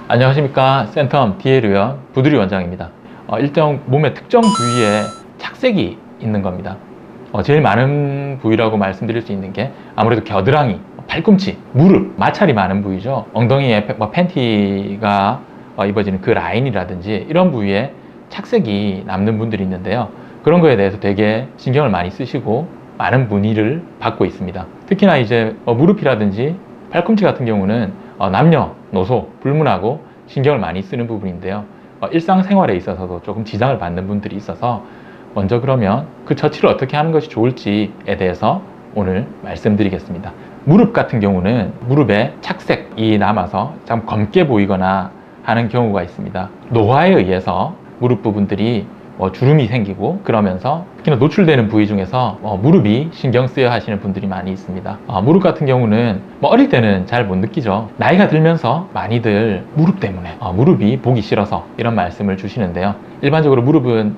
안녕하십니까. 센텀 디에르연 부두리 원장입니다. 일정 몸의 특정 부위에 착색이 있는 겁니다. 제일 많은 부위라고 말씀드릴 수 있는 게 아무래도 겨드랑이, 팔꿈치, 무릎, 마찰이 많은 부위죠. 엉덩이에 팬티가 입어지는 그 라인이라든지 이런 부위에 착색이 남는 분들이 있는데요. 그런 거에 대해서 되게 신경을 많이 쓰시고 많은 문의를 받고 있습니다. 특히나 이제 무릎이라든지 팔꿈치 같은 경우는 남녀노소 불문하고 신경을 많이 쓰는 부분인데요. 일상생활에 있어서도 조금 지장을 받는 분들이 있어서 먼저 그러면 그 처치를 어떻게 하는 것이 좋을지에 대해서 오늘 말씀드리겠습니다. 무릎 같은 경우는 무릎에 착색이 남아서 좀 검게 보이거나 하는 경우가 있습니다. 노화에 의해서 무릎 부분들이 주름이 생기고 그러면서 특히나 노출되는 부위 중에서 무릎이 신경 쓰여 하시는 분들이 많이 있습니다. 무릎 같은 경우는 어릴 때는 잘 못 느끼죠. 나이가 들면서 많이들 무릎 때문에 무릎이 보기 싫어서 이런 말씀을 주시는데요. 일반적으로 무릎은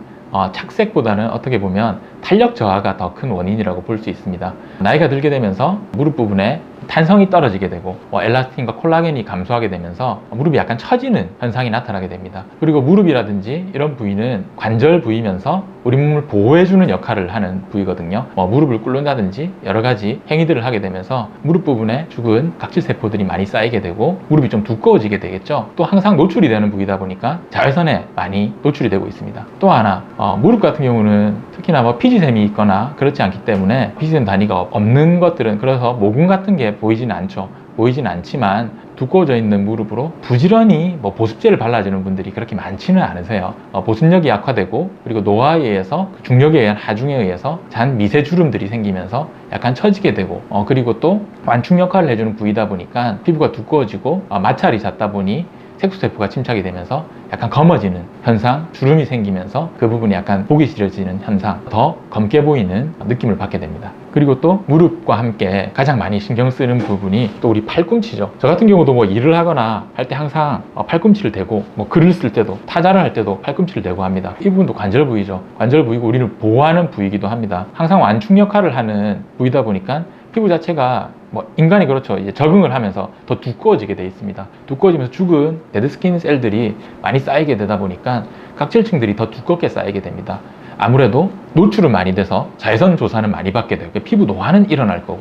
착색보다는 어떻게 보면 탄력 저하가 더 큰 원인이라고 볼 수 있습니다. 나이가 들게 되면서 무릎 부분에 탄성이 떨어지게 되고 엘라스틴과 콜라겐이 감소하게 되면서 무릎이 약간 처지는 현상이 나타나게 됩니다. 그리고 무릎이라든지 이런 부위는 관절 부위면서 우리 몸을 보호해주는 역할을 하는 부위거든요. 무릎을 꿇는다든지 여러 가지 행위들을 하게 되면서 무릎 부분에 죽은 각질세포들이 많이 쌓이게 되고 무릎이 좀 두꺼워지게 되겠죠. 또 항상 노출이 되는 부위다 보니까 자외선에 많이 노출이 되고 있습니다. 또 하나 무릎 같은 경우는 특히나 피지샘이 있거나 그렇지 않기 때문에 피지샘 단위가 없는 것들은 그래서 모공 같은 게 보이진 않죠. 보이진 않지만 두꺼워져 있는 무릎으로 부지런히 보습제를 발라주는 분들이 그렇게 많지는 않으세요. 보습력이 약화되고 그리고 노화에 의해서 중력에 의한 하중에 의해서 잔 미세 주름들이 생기면서 약간 처지게 되고 그리고 또 완충 역할을 해주는 부위다 보니까 피부가 두꺼워지고 마찰이 잦다 보니 색소세포가 침착이 되면서 약간 검어지는 현상, 주름이 생기면서 그 부분이 약간 보기 싫어지는 현상, 더 검게 보이는 느낌을 받게 됩니다. 그리고 또 무릎과 함께 가장 많이 신경 쓰는 부분이 또 우리 팔꿈치죠. 저 같은 경우도 일을 하거나 할 때 항상 팔꿈치를 대고 글을 쓸 때도 타자를 할 때도 팔꿈치를 대고 합니다. 이 부분도 관절 부위죠. 관절 부위고 우리를 보호하는 부위이기도 합니다. 항상 완충 역할을 하는 부위다 보니까 피부 자체가 인간이 그렇죠. 이제 적응을 하면서 더 두꺼워지게 돼 있습니다. 두꺼워지면서 죽은 데드스킨 셀들이 많이 쌓이게 되다 보니까 각질층들이 더 두껍게 쌓이게 됩니다. 아무래도 노출은 많이 돼서 자외선 조사는 많이 받게 되고 피부 노화는 일어날 거고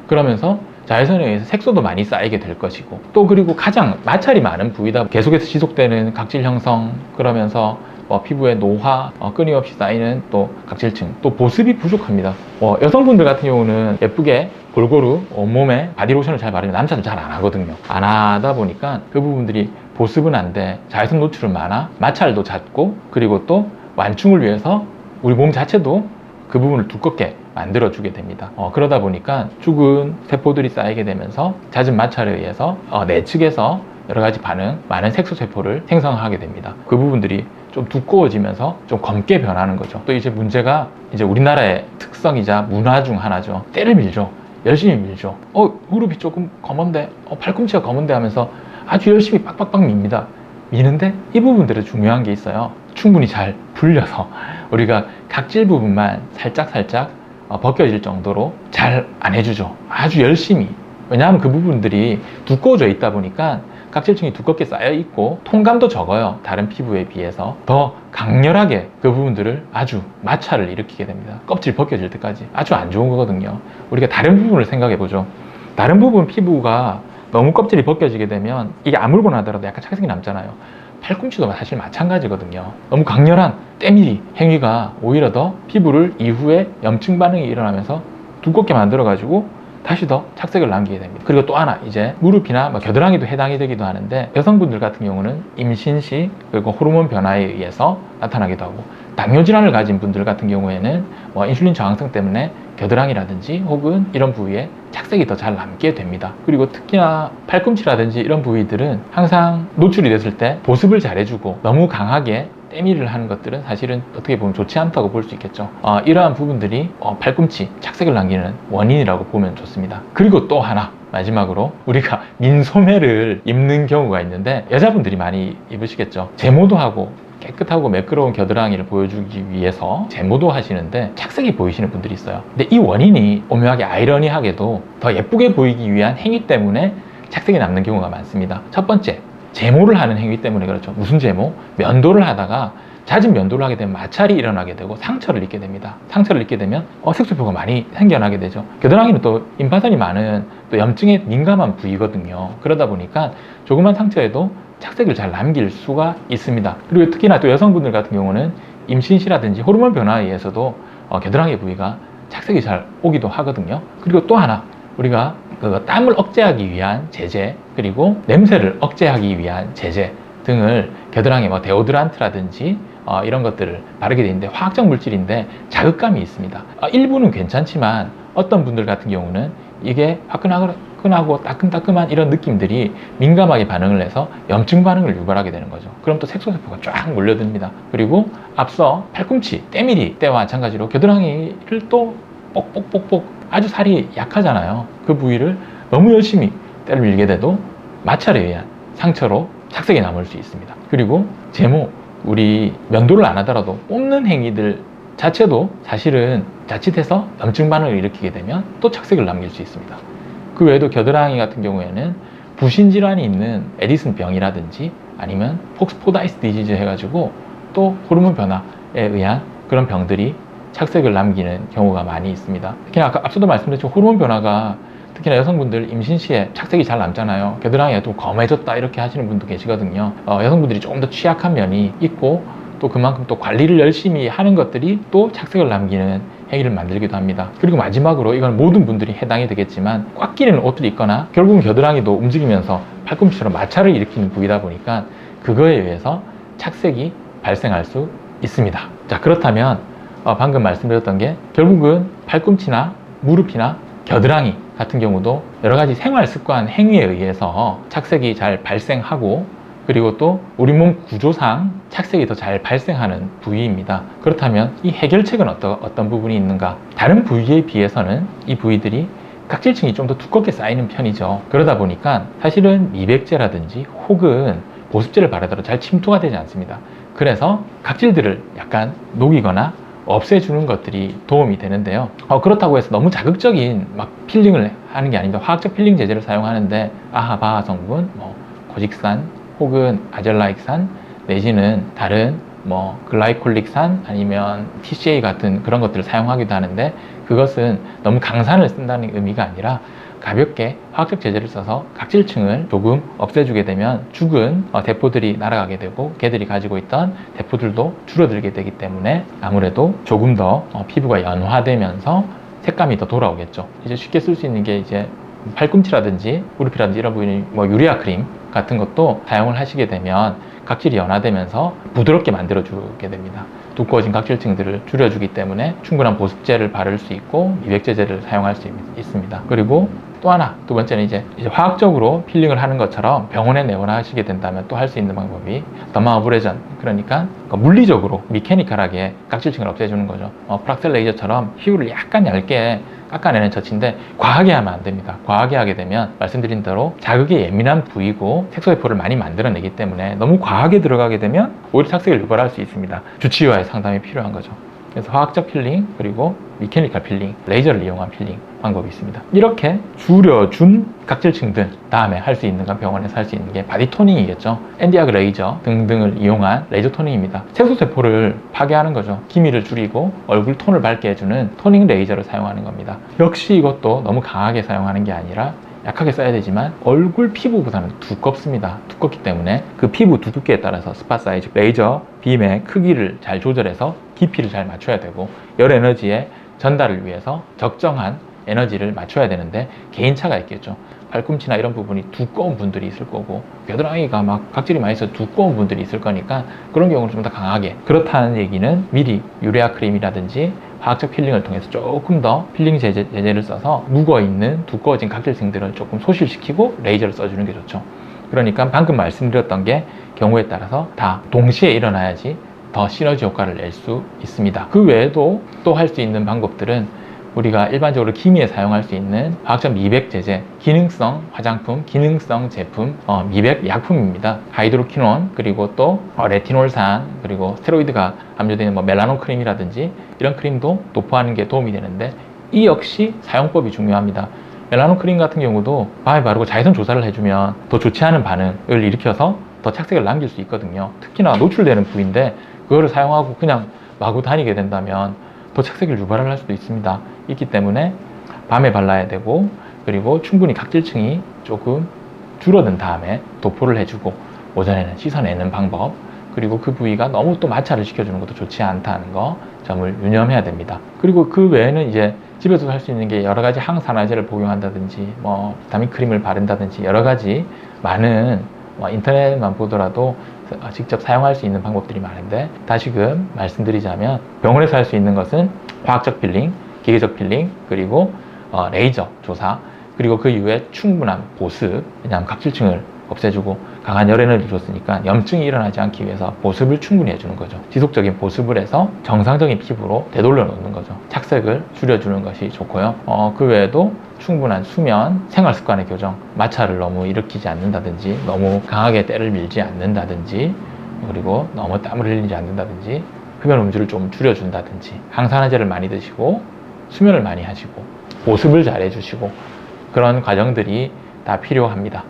그러면서 자외선에 의해서 색소도 많이 쌓이게 될 것이고 또 그리고 가장 마찰이 많은 부위다 계속해서 지속되는 각질 형성 그러면서 피부의 노화, 끊임없이 쌓이는 또 각질층, 또 보습이 부족합니다. 여성분들 같은 경우는 예쁘게 골고루 온몸에 바디로션을 잘 바르면 남자들 잘 안 하거든요. 안 하다 보니까 그 부분들이 보습은 안 돼, 자외선 노출은 많아, 마찰도 잦고 그리고 또 완충을 위해서 우리 몸 자체도 그 부분을 두껍게 만들어주게 됩니다. 그러다 보니까 죽은 세포들이 쌓이게 되면서 잦은 마찰에 의해서 내측에서 여러 가지 반응, 많은 색소세포를 생성하게 됩니다. 그 부분들이 좀 두꺼워지면서 좀 검게 변하는 거죠. 또 이제 문제가 이제 우리나라의 특성이자 문화 중 하나죠. 때를 밀죠. 열심히 밀죠. 무릎이 조금 검은데, 팔꿈치가 검은데 하면서 아주 열심히 빡빡빡 밉니다. 미는데 이 부분들은 중요한 게 있어요. 충분히 잘 불려서 우리가 각질 부분만 살짝 벗겨질 정도로 잘 안 해주죠. 아주 열심히. 왜냐하면 그 부분들이 두꺼워져 있다 보니까 각질층이 두껍게 쌓여 있고 통감도 적어요. 다른 피부에 비해서 더 강렬하게 그 부분들을 아주 마찰을 일으키게 됩니다. 껍질 벗겨질 때까지 아주 안 좋은 거거든요. 우리가 다른 부분을 생각해 보죠. 다른 부분 피부가 너무 껍질이 벗겨지게 되면 이게 아물고 나더라도 약간 착색이 남잖아요. 팔꿈치도 사실 마찬가지거든요. 너무 강렬한 때밀이 행위가 오히려 더 피부를 이후에 염증 반응이 일어나면서 두껍게 만들어 가지고 다시 더 착색을 남기게 됩니다. 그리고 또 하나 이제 무릎이나 겨드랑이도 해당이 되기도 하는데 여성분들 같은 경우는 임신 시 그리고 호르몬 변화에 의해서 나타나기도 하고 당뇨 질환을 가진 분들 같은 경우에는 인슐린 저항성 때문에 겨드랑이라든지 혹은 이런 부위에 착색이 더 잘 남게 됩니다. 그리고 특히나 팔꿈치라든지 이런 부위들은 항상 노출이 됐을 때 보습을 잘 해주고 너무 강하게 때밀이를 하는 것들은 사실은 어떻게 보면 좋지 않다고 볼 수 있겠죠. 이러한 부분들이 팔꿈치 착색을 남기는 원인이라고 보면 좋습니다. 그리고 또 하나 마지막으로 우리가 민소매를 입는 경우가 있는데 여자분들이 많이 입으시겠죠. 제모도 하고 깨끗하고 매끄러운 겨드랑이를 보여주기 위해서 제모도 하시는데 착색이 보이시는 분들이 있어요. 근데 이 원인이 오묘하게 아이러니하게도 더 예쁘게 보이기 위한 행위 때문에 착색이 남는 경우가 많습니다. 첫 번째, 제모를 하는 행위 때문에 그렇죠. 무슨 제모? 면도를 하다가 잦은 면도를 하게 되면 마찰이 일어나게 되고 상처를 입게 됩니다. 상처를 입게 되면 색소표가 많이 생겨나게 되죠. 겨드랑이는 또 임파선이 많은 또 염증에 민감한 부위거든요. 그러다 보니까 조그만 상처에도 착색을 잘 남길 수가 있습니다. 그리고 특히나 또 여성분들 같은 경우는 임신 시라든지 호르몬 변화에 의해서도 겨드랑이 부위가 착색이 잘 오기도 하거든요. 그리고 또 하나, 우리가 그 땀을 억제하기 위한 제제, 그리고 냄새를 억제하기 위한 제제 등을 겨드랑이 데오드란트라든지 이런 것들을 바르게 되는데 화학적 물질인데 자극감이 있습니다. 일부는 괜찮지만 어떤 분들 같은 경우는 이게 화끈하고 따끔따끔한 이런 느낌들이 민감하게 반응을 해서 염증 반응을 유발하게 되는 거죠. 그럼 또 색소세포가 쫙 몰려듭니다. 그리고 앞서 팔꿈치, 때밀이 때와 마찬가지로 겨드랑이를 또 뽁뽁뽁뽁, 아주 살이 약하잖아요. 그 부위를 너무 열심히 때를 밀게 돼도 마찰에 의한 상처로 착색이 남을 수 있습니다. 그리고 제모, 우리 면도를 안 하더라도 뽑는 행위들 자체도 사실은 자칫해서 염증 반응을 일으키게 되면 또 착색을 남길 수 있습니다. 그 외에도 겨드랑이 같은 경우에는 부신 질환이 있는 에디슨 병이라든지 아니면 폭스포다이스 디지즈 해가지고 또 호르몬 변화에 의한 그런 병들이 착색을 남기는 경우가 많이 있습니다. 특히 아까 앞서도 말씀드렸지만 호르몬 변화가 특히나 여성분들 임신 시에 착색이 잘 남잖아요. 겨드랑이가 좀 검해졌다 이렇게 하시는 분도 계시거든요. 여성분들이 조금 더 취약한 면이 있고 또 그만큼 또 관리를 열심히 하는 것들이 또 착색을 남기는 행위를 만들기도 합니다. 그리고 마지막으로 이건 모든 분들이 해당이 되겠지만 꽉 끼는 옷들이 있거나 결국은 겨드랑이도 움직이면서 팔꿈치처럼 마찰을 일으키는 부위다 보니까 그거에 의해서 착색이 발생할 수 있습니다. 자, 그렇다면 방금 말씀드렸던 게 결국은 팔꿈치나 무릎이나 겨드랑이 같은 경우도 여러 가지 생활 습관 행위에 의해서 착색이 잘 발생하고 그리고 또 우리 몸 구조상 착색이 더 잘 발생하는 부위입니다. 그렇다면 이 해결책은 어떤 부분이 있는가? 다른 부위에 비해서는 이 부위들이 각질층이 좀 더 두껍게 쌓이는 편이죠. 그러다 보니까 사실은 미백제라든지 혹은 보습제를 바르더라도 잘 침투가 되지 않습니다. 그래서 각질들을 약간 녹이거나 없애주는 것들이 도움이 되는데요. 그렇다고 해서 너무 자극적인 필링을 하는 게 아닙니다. 화학적 필링 제제를 사용하는데 아하바하 성분, 고직산 혹은 아젤라익산 내지는 다른 글라이콜릭산 아니면 TCA 같은 그런 것들을 사용하기도 하는데 그것은 너무 강산을 쓴다는 의미가 아니라 가볍게 화학적 제제를 써서 각질층을 조금 없애주게 되면 죽은 대포들이 날아가게 되고 걔들이 가지고 있던 대포들도 줄어들게 되기 때문에 아무래도 조금 더 피부가 연화되면서 색감이 더 돌아오겠죠. 이제 쉽게 쓸 수 있는 게 이제 팔꿈치라든지 무릎이라든지 이런 부위는 유리아 크림 같은 것도 사용을 하시게 되면 각질이 연화되면서 부드럽게 만들어 주게 됩니다. 두꺼워진 각질층들을 줄여주기 때문에 충분한 보습제를 바를 수 있고 미백제제를 사용할 수 있습니다. 그리고 또 하나, 두 번째는 이제 화학적으로 필링을 하는 것처럼 병원에 내원하시게 된다면 또 할 수 있는 방법이 더마아브레전, 그러니까 물리적으로 미케니컬하게 각질층을 없애주는 거죠. 프락셀 레이저처럼 피부를 약간 얇게 깎아내는 처치인데 과하게 하면 안 됩니다. 과하게 하게 되면 말씀드린 대로 자극에 예민한 부위고 색소세포를 많이 만들어내기 때문에 너무 과하게 들어가게 되면 오히려 착색을 유발할 수 있습니다. 주치의와의 상담이 필요한 거죠. 그래서 화학적 필링 그리고 미케니컬 필링, 레이저를 이용한 필링 방법이 있습니다. 이렇게 줄여준 각질층들 다음에 할 수 있는 건 병원에서 할 수 있는 게 바디 토닝이겠죠. 엔디아그 레이저 등등을 이용한 레이저 토닝입니다. 색소세포를 파괴하는 거죠. 기미를 줄이고 얼굴 톤을 밝게 해주는 토닝 레이저를 사용하는 겁니다. 역시 이것도 너무 강하게 사용하는 게 아니라 약하게 써야 되지만 얼굴 피부보다는 두껍습니다. 두껍기 때문에 그 피부 두께에 따라서 스팟 사이즈, 레이저 빔의 크기를 잘 조절해서 깊이를 잘 맞춰야 되고 열 에너지의 전달을 위해서 적정한 에너지를 맞춰야 되는데 개인차가 있겠죠. 팔꿈치나 이런 부분이 두꺼운 분들이 있을 거고 겨드랑이가 막 각질이 많이 있어서 두꺼운 분들이 있을 거니까 그런 경우는 좀 더 강하게, 그렇다는 얘기는 미리 유레아 크림이라든지 화학적 필링을 통해서 조금 더 필링 제제를 써서 묵어있는 두꺼워진 각질층들을 조금 소실시키고 레이저를 써주는 게 좋죠. 그러니까 방금 말씀드렸던 게 경우에 따라서 다 동시에 일어나야지 더 시너지 효과를 낼 수 있습니다. 그 외에도 또 할 수 있는 방법들은 우리가 일반적으로 기미에 사용할 수 있는 화학적 미백 제제, 기능성 화장품, 기능성 제품, 미백 약품입니다. 하이드로퀴논, 그리고 또 레티놀산, 그리고 스테로이드가 함유되는 멜라논 크림이라든지 이런 크림도 도포하는 게 도움이 되는데 이 역시 사용법이 중요합니다. 멜라논 크림 같은 경우도 밤에 바르고 자외선 조사를 해주면 더 좋지 않은 반응을 일으켜서 더 착색을 남길 수 있거든요. 특히나 노출되는 부위인데 그거를 사용하고 그냥 마구 다니게 된다면 더 착색을 유발을 할 수도 있습니다. 있기 때문에 밤에 발라야 되고, 그리고 충분히 각질층이 조금 줄어든 다음에 도포를 해주고 오전에는 씻어내는 방법, 그리고 그 부위가 너무 또 마찰을 시켜주는 것도 좋지 않다는 거 점을 유념해야 됩니다. 그리고 그 외에는 이제 집에서 할 수 있는 게 여러 가지 항산화제를 복용한다든지 뭐 비타민 크림을 바른다든지 여러 가지 많은 인터넷만 보더라도 직접 사용할 수 있는 방법들이 많은데, 다시금 말씀드리자면 병원에서 할 수 있는 것은 화학적 필링, 기계적 필링, 그리고 레이저 조사, 그리고 그 이후에 충분한 보습, 왜냐하면 각질층을 없애주고 강한 열에너지를 줬으니까 염증이 일어나지 않기 위해서 보습을 충분히 해주는 거죠. 지속적인 보습을 해서 정상적인 피부로 되돌려 놓는 거죠. 착색을 줄여주는 것이 좋고요. 그 외에도 충분한 수면, 생활 습관의 교정, 마찰을 너무 일으키지 않는다든지, 너무 강하게 때를 밀지 않는다든지, 그리고 너무 땀을 흘리지 않는다든지, 흡연 음주를 좀 줄여준다든지, 항산화제를 많이 드시고 수면을 많이 하시고 보습을 잘 해주시고, 그런 과정들이 다 필요합니다.